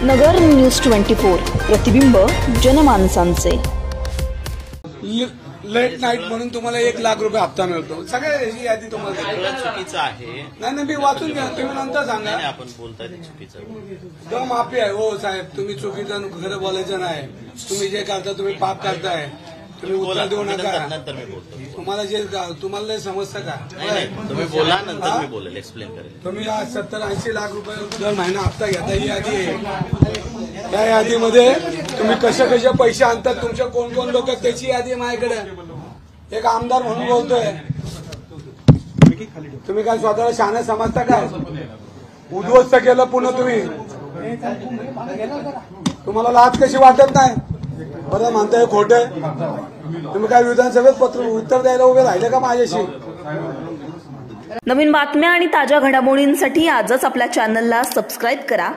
नगर news 24 प्रतिबिंब जनमानसांचे। Late night म्हणून तुम्हाला 1 लाख रुपये हप्ता मिळतो। सगळ्याची यादी तुम्हाला चुकीचं आहे। नाही मी वाचून घ्या, तुम्ही नंतर सांगा। आपण बोलताय ते चुकीचं जो माफी आहे हो साहेब, तुम्ही चुकीचं खरं बोलायचं नाही। तुम्ही जे करता तुम्ही पाप करताय, तुम्ही उत्तर देऊ नका। नंतर मी बोलतो। तुम्हाला नाही समजतं का? नाही तुम्ही बोला, नंतर मी बोलेल, एक्सप्लेन करेल। तुम्ही आज 70-80 लाख रुपये दर महिना हप्ता घेता, ही यादी आहे। त्या यादीमध्ये तुम्ही कसे कसे पैसे आणतात, तुमच्या कोण कोण लोक, त्याची यादी आहे माझ्याकडे। एक आमदार म्हणून बोलतोय, तुम्ही काय स्वतःला शहाणे समजता काय? उद्ध्वस्त केलं पुन्हा तुम्ही, तुम्हाला लाज कशी वाटत नाही? बरं म्हणताय खोटे, तुम्ही काय विधानसभेत उत्तर द्यायला उभे राहिले का माझ्याशी? नवीन बातम्या आणि ताज्या घडामोडींसाठी आजच आपल्या चॅनलला सबस्क्राईब करा।